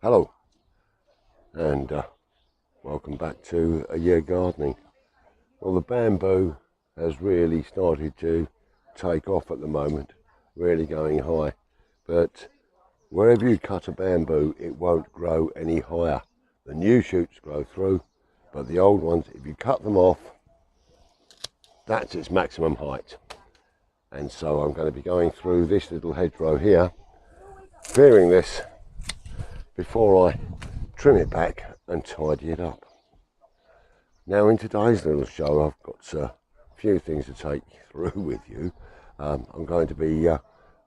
Hello, and welcome back to A Year Gardening. Well, the bamboo has really started to take off at the moment, really going high, but wherever you cut a bamboo it won't grow any higher. The new shoots grow through, but the old ones, if you cut them off, that's its maximum height. And so I'm going to be going through this little hedgerow here, clearing this before I trim it back and tidy it up. Now, in today's little show, I've got a few things to take through with you. I'm going to be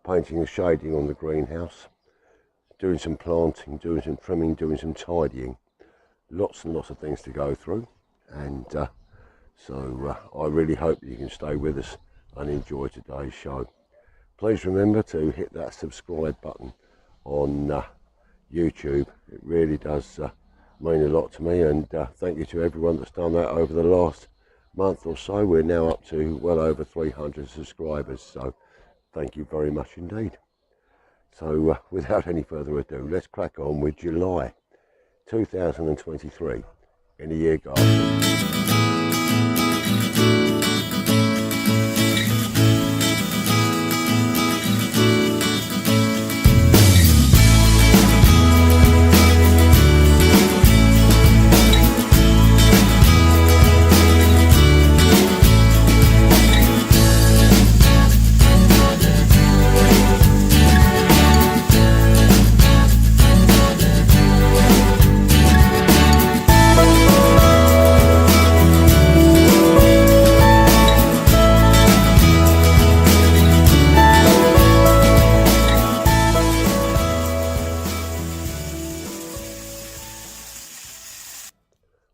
painting the shading on the greenhouse, doing some planting, doing some trimming, doing some tidying. Lots and lots of things to go through, and so I really hope that you can stay with us and enjoy today's show. Please remember to hit that subscribe button on YouTube. It really does mean a lot to me, and thank you to everyone that's done that over the last month or so. We're now up to well over 300 subscribers, so thank you very much indeed. So without any further ado, let's crack on with July 2023 in A Year Gardening.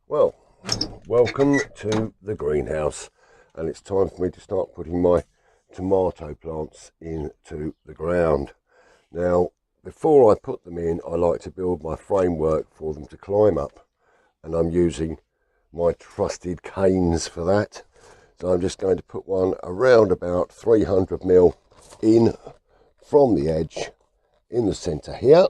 Well, welcome to the greenhouse, and it's time for me to start putting my tomato plants into the ground. Now, before I put them in, I like to build my framework for them to climb up, and I'm using my trusted canes for that. So I'm just going to put one around about 300 mil in from the edge in the centre here.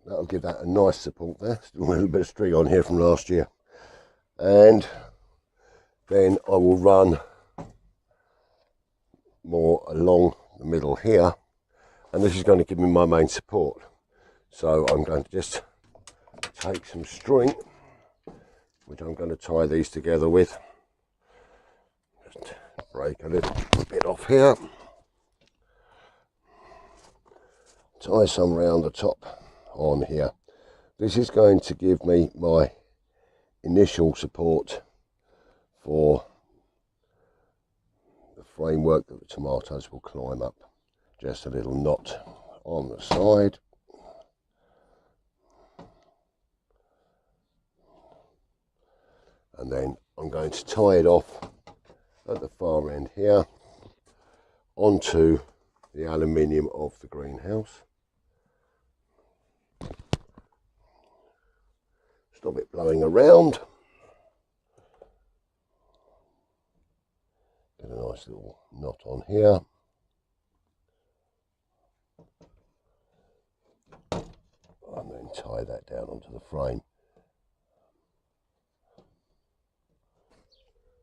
That'll give that a nice support there. Still a little bit of string on here from last year. And then I will run more along the middle here. And this is going to give me my main support. So I'm going to just take some string, which I'm going to tie these together with. Just break a little bit off here. Tie some round the top on here. This is going to give me my initial support for the framework that the tomatoes will climb up. Just a little knot on the side. And then I'm going to tie it off at the far end here onto the aluminium of the greenhouse. Stop it blowing around. Get a nice little knot on here. And then tie that down onto the frame.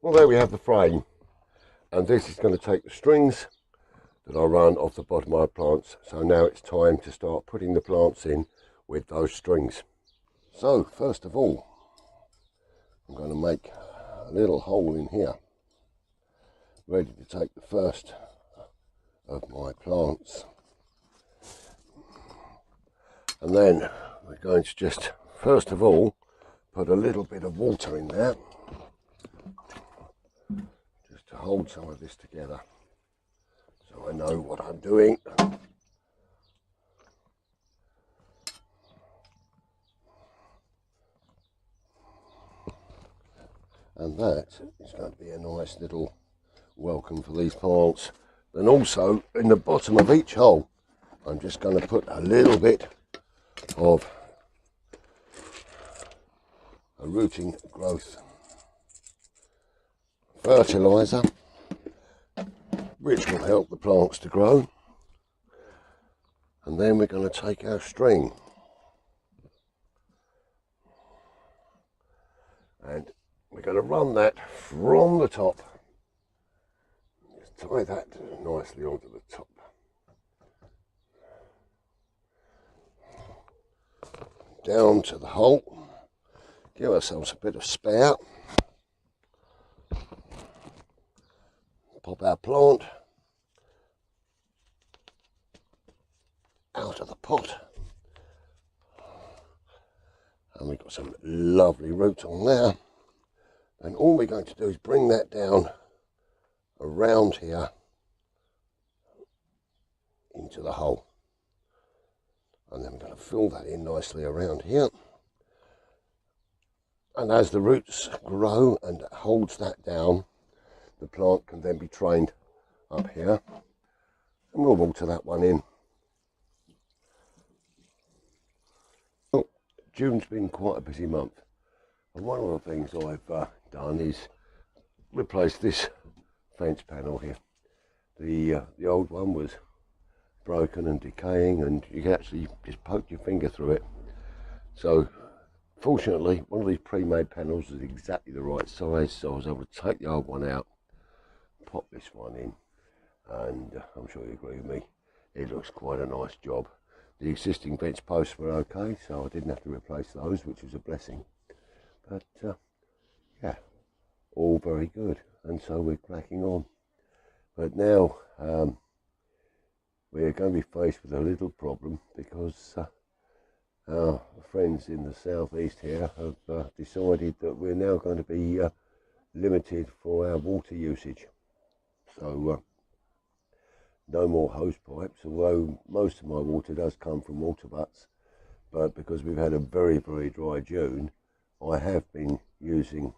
Well, there we have the frame. And this is going to take the strings that I run off the bottom of my plants. So now it's time to start putting the plants in with those strings. So, first of all, I'm going to make a little hole in here, ready to take the first of my plants. And then we're going to just, first of all, put a little bit of water in there, just to hold some of this together, so I know what I'm doing. And that is going to be a nice little welcome for these plants. Then also in the bottom of each hole, I'm just going to put a little bit of a rooting growth fertiliser, which will help the plants to grow. And then we're going to take our string and we're going to run that from the top. Just tie that nicely onto the top. Down to the hole. Give ourselves a bit of spare. Pop our plant out of the pot. And we've got some lovely roots on there. And all we're going to do is bring that down around here into the hole. And then we're going to fill that in nicely around here. And as the roots grow and it holds that down, the plant can then be trained up here. And we'll water that one in. Well, June's been quite a busy month. And one of the things I've done is replace this fence panel here. The old one was broken and decaying, and you can actually just poke your finger through it. So fortunately one of these pre-made panels is exactly the right size, so I was able to take the old one out, pop this one in, and I'm sure you agree with me, it looks quite a nice job. The existing fence posts were okay, so I didn't have to replace those, which was a blessing. But yeah, all very good, and so we're cracking on. But now we're going to be faced with a little problem, because our friends in the southeast here have decided that we're now going to be limited for our water usage. So no more hose pipes, although most of my water does come from water butts. But because we've had a very, very dry June, I have been using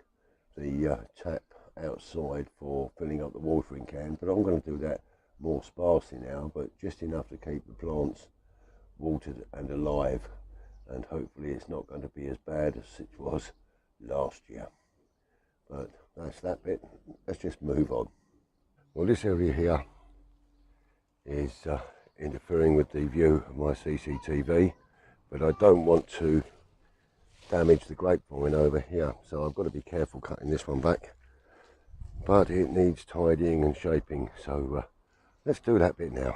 the tap outside for filling up the watering can, but I'm going to do that more sparsely now, but just enough to keep the plants watered and alive, and hopefully it's not going to be as bad as it was last year. But that's that bit. Let's just move on. Well, this area here is interfering with the view of my CCTV, but I don't want to damage the grapevine over here, so I've got to be careful cutting this one back. But it needs tidying and shaping, so let's do that bit now.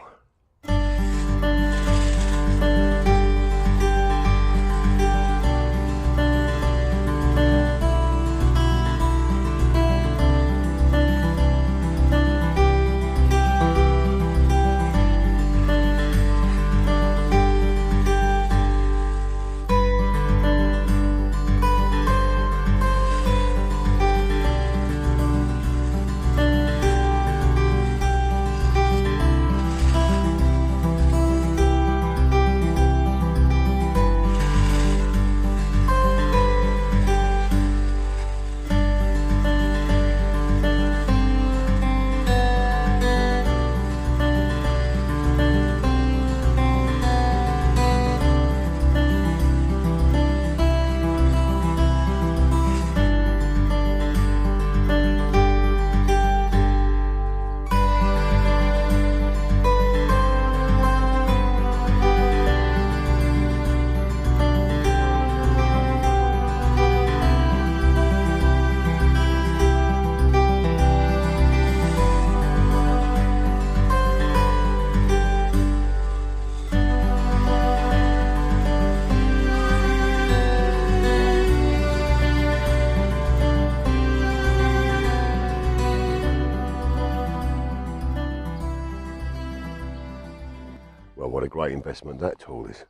Well, what a great investment that tool is.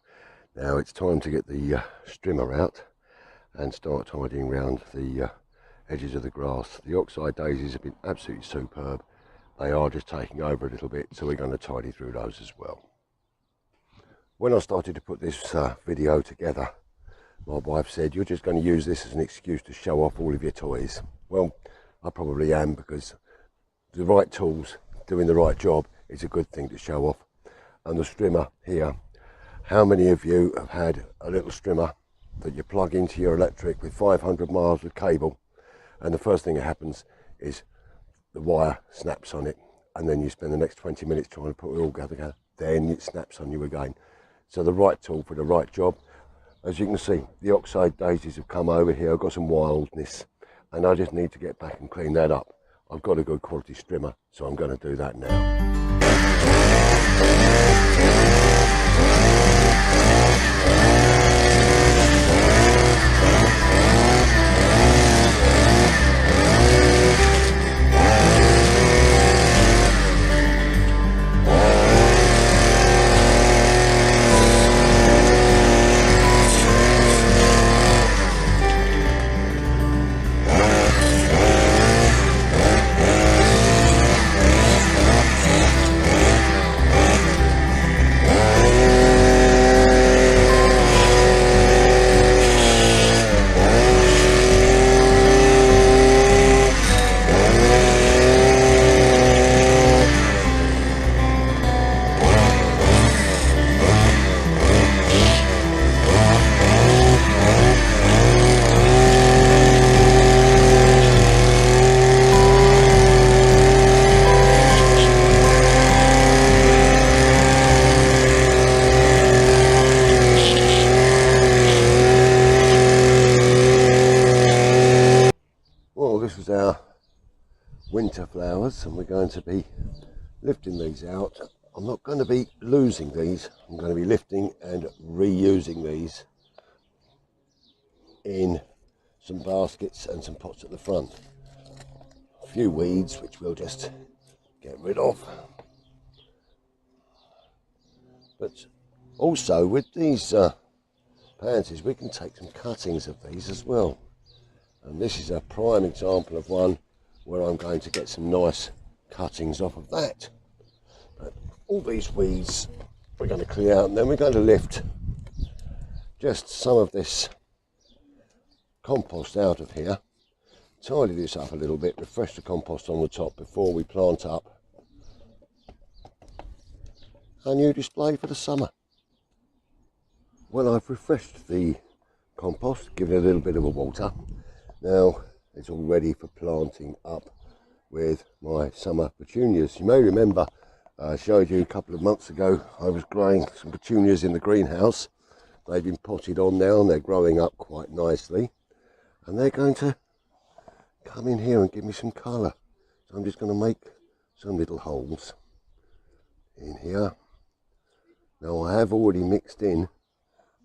Now it's time to get the strimmer out and start tidying around the edges of the grass. The oxeye daisies have been absolutely superb. They are just taking over a little bit, so we're going to tidy through those as well. When I started to put this video together, my wife said, "You're just going to use this as an excuse to show off all of your toys." Well, I probably am, because the right tools doing the right job is a good thing to show off. And the strimmer here, how many of you have had a little strimmer that you plug into your electric with 500 miles of cable, and the first thing that happens is the wire snaps on it, and then you spend the next 20 minutes trying to put it all together, then it snaps on you again. So the right tool for the right job. As you can see, the oxide daisies have come over here. I've got some wildness and I just need to get back and clean that up. I've got a good quality strimmer, so I'm going to do that now. Well, this is our winter flowers and we're going to be lifting these out. I'm not going to be losing these, I'm going to be lifting and reusing these in some baskets and some pots at the front. A few weeds which we'll just get rid of. But also with these pansies we can take some cuttings of these as well. And this is a prime example of one where I'm going to get some nice cuttings off of that. But all these weeds we're going to clear out, and then we're going to lift just some of this compost out of here, tidy this up a little bit, refresh the compost on the top before we plant up a new display for the summer. Well, I've refreshed the compost, given it a little bit of a water. Now it's all ready for planting up with my summer petunias. You may remember I showed you a couple of months ago I was growing some petunias in the greenhouse. They've been potted on now and they're growing up quite nicely. And they're going to come in here and give me some colour. So I'm just going to make some little holes in here. Now I have already mixed in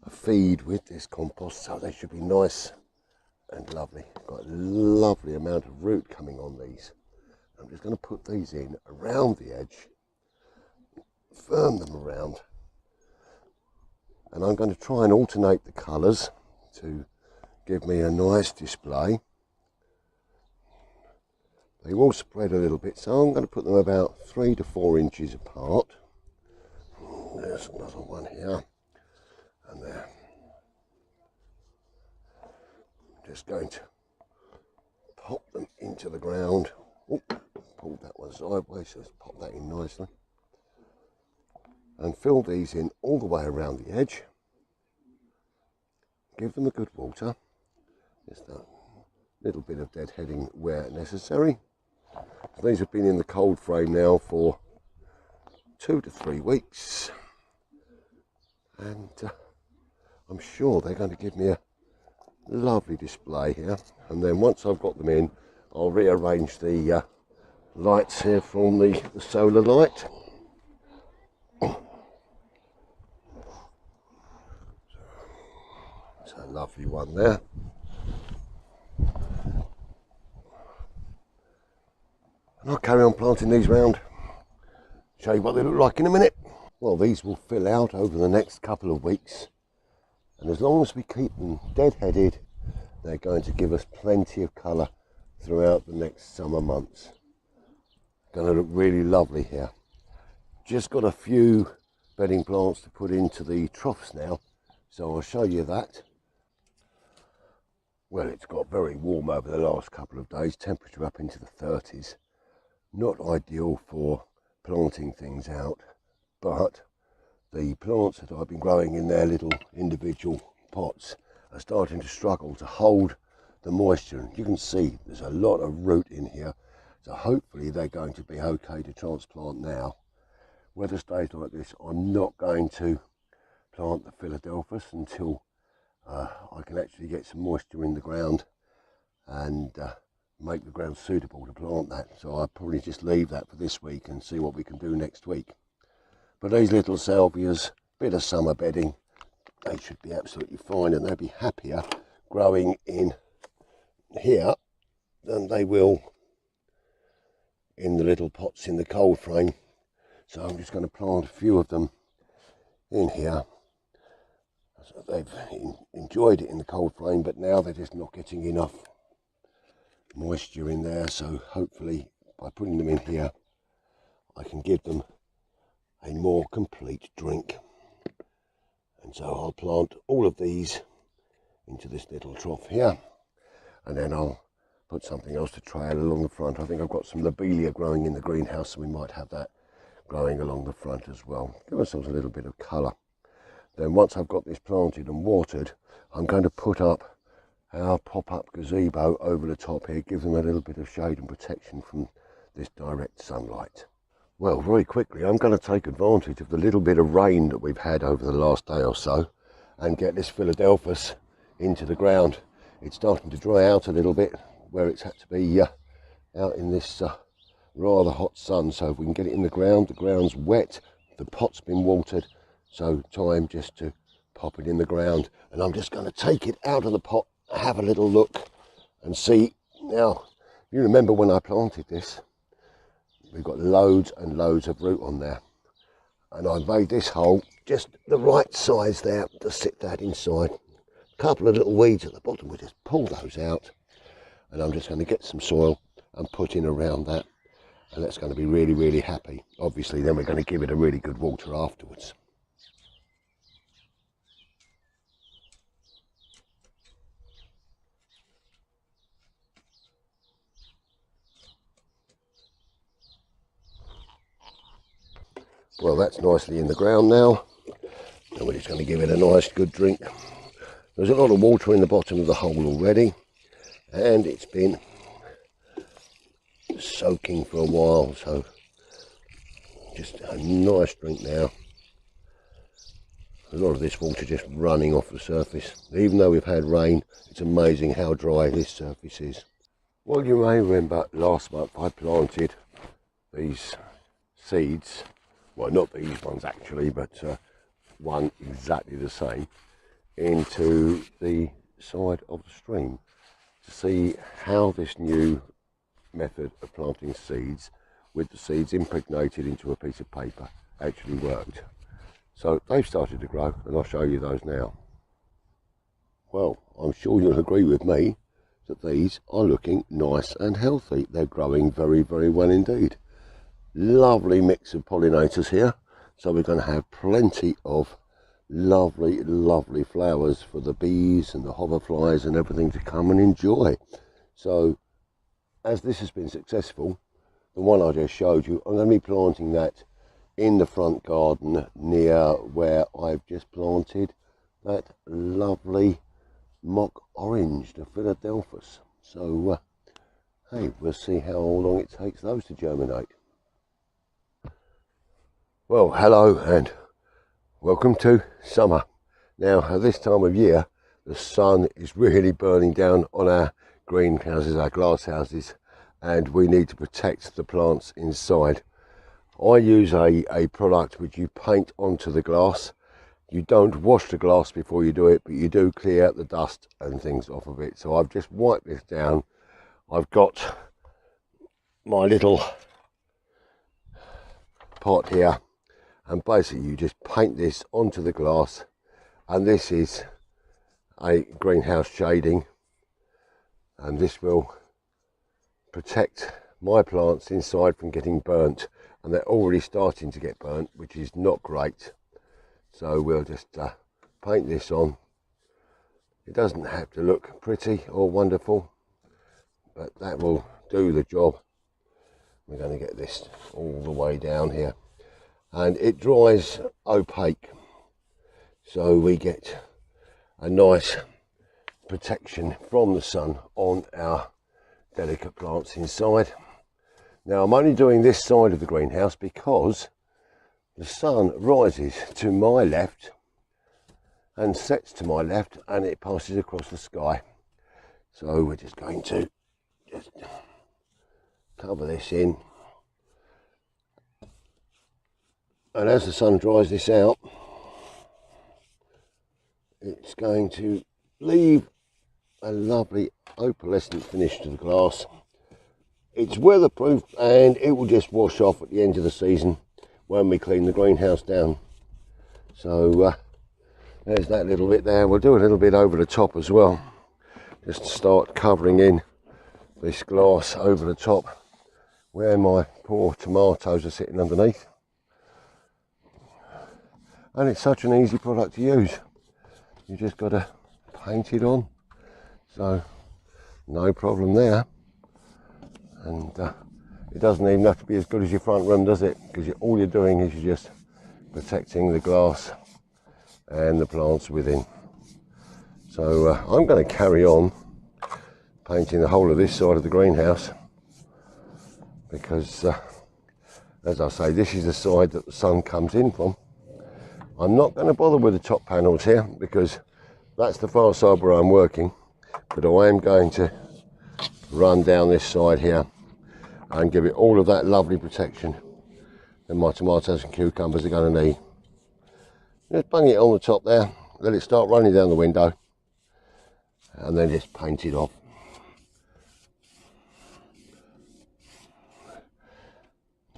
a feed with this compost, so they should be nice and lovely. Got a lovely amount of root coming on these. I'm just going to put these in around the edge, firm them around, and I'm going to try and alternate the colours to give me a nice display. They will spread a little bit, so I'm going to put them about 3 to 4 inches apart. There's another one here, and there. Just going to pop them into the ground. Oh, pulled that one sideways, so let's pop that in nicely. And fill these in all the way around the edge. Give them a good water. Just a little bit of deadheading where necessary. So these have been in the cold frame now for 2 to 3 weeks. And I'm sure they're going to give me a lovely display here. And then once I've got them in, I'll rearrange the lights here from the solar light. It's a lovely one there. And I'll carry on planting these round. Show you what they look like in a minute. Well, these will fill out over the next couple of weeks. And as long as we keep them dead-headed, they're going to give us plenty of colour throughout the next summer months. Going to look really lovely here. Just got a few bedding plants to put into the troughs now, so I'll show you that. Well, it's got very warm over the last couple of days, temperature up into the 30s. Not ideal for planting things out, but the plants that I've been growing in their little individual pots are starting to struggle to hold the moisture. You can see there's a lot of root in here, so hopefully they're going to be okay to transplant now. Weather stays like this, I'm not going to plant the Philadelphus until I can actually get some moisture in the ground and make the ground suitable to plant that. So I'll probably just leave that for this week and see what we can do next week. But these little salvias, bit of summer bedding, they should be absolutely fine, and they'll be happier growing in here than they will in the little pots in the cold frame. So I'm just going to plant a few of them in here. So they've enjoyed it in the cold frame, but now they're just not getting enough moisture in there. So hopefully by putting them in here, I can give them a more complete drink. And so I'll plant all of these into this little trough here, and then I'll put something else to trail along the front. I think I've got some lobelia growing in the greenhouse, so we might have that growing along the front as well. Give ourselves a little bit of colour. Then once I've got this planted and watered, I'm going to put up our pop-up gazebo over the top here, give them a little bit of shade and protection from this direct sunlight. Well, very quickly, I'm going to take advantage of the little bit of rain that we've had over the last day or so and get this Philadelphus into the ground. It's starting to dry out a little bit where it's had to be out in this rather hot sun. So if we can get it in the ground's wet, the pot's been watered, so time just to pop it in the ground. And I'm just going to take it out of the pot, have a little look and see. Now, you remember when I planted this, we've got loads and loads of root on there, and I made this hole just the right size there to sit that inside. A couple of little weeds at the bottom, we just pull those out, and I'm just going to get some soil and put in around that, and that's going to be really, really happy. Obviously then we're going to give it a really good water afterwards. Well, that's nicely in the ground now, and we're just going to give it a nice good drink. There's a lot of water in the bottom of the hole already, and it's been soaking for a while, so just a nice drink now. A lot of this water just running off the surface. Even though we've had rain, it's amazing how dry this surface is. Well, you may remember last month I planted these seeds. Well, not these ones actually, but one exactly the same, into the side of the stream to see how this new method of planting seeds with the seeds impregnated into a piece of paper actually worked. So they've started to grow, and I'll show you those now. Well, I'm sure you'll agree with me that these are looking nice and healthy. They're growing very, very well indeed. Lovely mix of pollinators here, so we're going to have plenty of lovely, lovely flowers for the bees and the hoverflies and everything to come and enjoy. So as this has been successful, the one I just showed you, I'm going to be planting that in the front garden near where I've just planted that lovely mock orange, the Philadelphus. So hey, we'll see how long it takes those to germinate. Well, hello and welcome to summer. Now, at this time of year, the sun is really burning down on our greenhouses, our glass houses, and we need to protect the plants inside. I use a product which you paint onto the glass. You don't wash the glass before you do it, but you do clear out the dust and things off of it. So I've just wiped this down. I've got my little pot here, and basically you just paint this onto the glass, and this is a greenhouse shading, and this will protect my plants inside from getting burnt, and they're already starting to get burnt, which is not great. So we'll just paint this on. It doesn't have to look pretty or wonderful, but that will do the job. We're going to get this all the way down here, and it dries opaque, so we get a nice protection from the sun on our delicate plants inside. Now, I'm only doing this side of the greenhouse because the sun rises to my left and sets to my left, and it passes across the sky. So we're just going to just cover this in, and as the sun dries this out, it's going to leave a lovely opalescent finish to the glass. It's weatherproof and it will just wash off at the end of the season when we clean the greenhouse down. So there's that little bit there. We'll do a little bit over the top as well, just to start covering in this glass over the top where my poor tomatoes are sitting underneath. And it's such an easy product to use. You just got to paint it on, so no problem there. And it doesn't even have to be as good as your front room, does it? Because all you're doing is you're just protecting the glass and the plants within. So I'm going to carry on painting the whole of this side of the greenhouse, because as I say, this is the side that the sun comes in from. I'm not going to bother with the top panels here because that's the far side where I'm working, but I am going to run down this side here and give it all of that lovely protection that my tomatoes and cucumbers are going to need. Just bang it on the top there, let it start running down the window, and then just paint it off.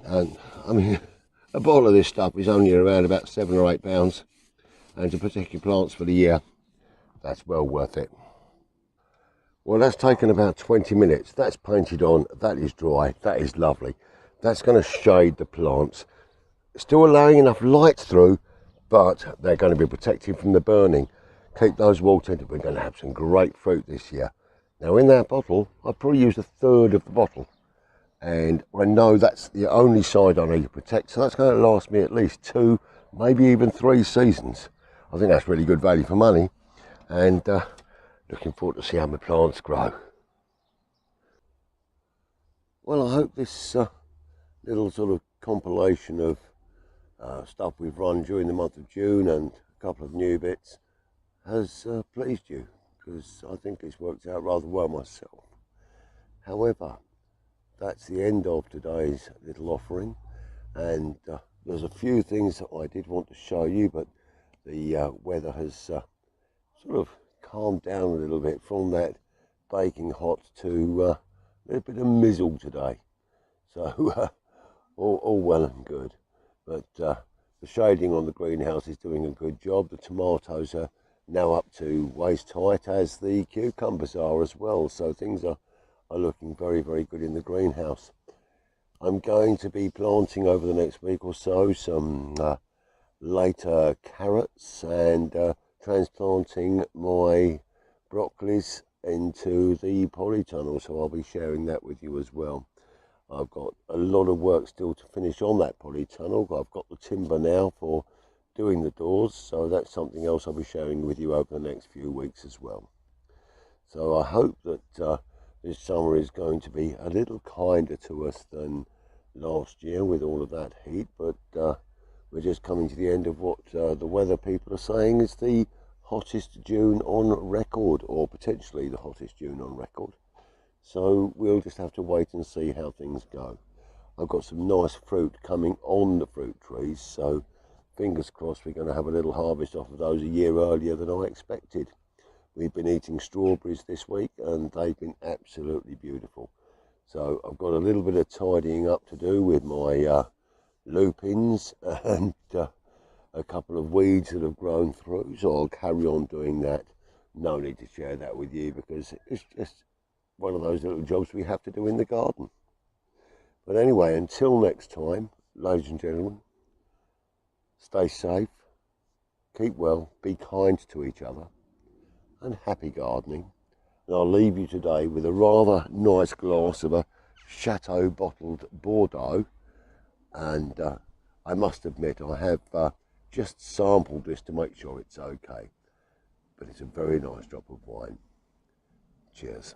And I mean, a bottle of this stuff is only around about £7 or £8, and to protect your plants for the year, that's well worth it. Well, that's taken about 20 minutes. That's painted on, that is dry, that is lovely. That's going to shade the plants, still allowing enough light through, but they're going to be protected from the burning. Keep those watered. We're going to have some great fruit this year. Now in that bottle, I've probably used a third of the bottle, and I know that's the only side I need to protect, so that's going to last me at least 2, maybe even 3 seasons. I think that's really good value for money, and looking forward to see how my plants grow. Well, I hope this little sort of compilation of stuff we've run during the month of June and a couple of new bits has pleased you, because I think it's worked out rather well myself. However, that's the end of today's little offering, and there's a few things that I did want to show you, but the weather has sort of calmed down a little bit from that baking hot to a little bit of mizzle today. So all well and good, but the shading on the greenhouse is doing a good job. The tomatoes are now up to waist height, as the cucumbers are as well, so things are looking very, very good in the greenhouse. I'm going to be planting over the next week or so some later carrots, and transplanting my broccolis into the polytunnel, so I'll be sharing that with you as well. I've got a lot of work still to finish on that polytunnel. I've got the timber now for doing the doors, so that's something else I'll be sharing with you over the next few weeks as well. So I hope that this summer is going to be a little kinder to us than last year with all of that heat, but we're just coming to the end of what the weather people are saying is the hottest June on record, or potentially the hottest June on record. So we'll just have to wait and see how things go. I've got some nice fruit coming on the fruit trees, so fingers crossed we're going to have a little harvest off of those a year earlier than I expected. We've been eating strawberries this week and they've been absolutely beautiful. So I've got a little bit of tidying up to do with my lupins and a couple of weeds that have grown through, so I'll carry on doing that. No need to share that with you because it's just one of those little jobs we have to do in the garden. But anyway, until next time, ladies and gentlemen, stay safe, keep well, be kind to each other, and happy gardening. And I'll leave you today with a rather nice glass of a Chateau bottled Bordeaux, and I must admit I have just sampled this to make sure it's okay, but it's a very nice drop of wine. Cheers.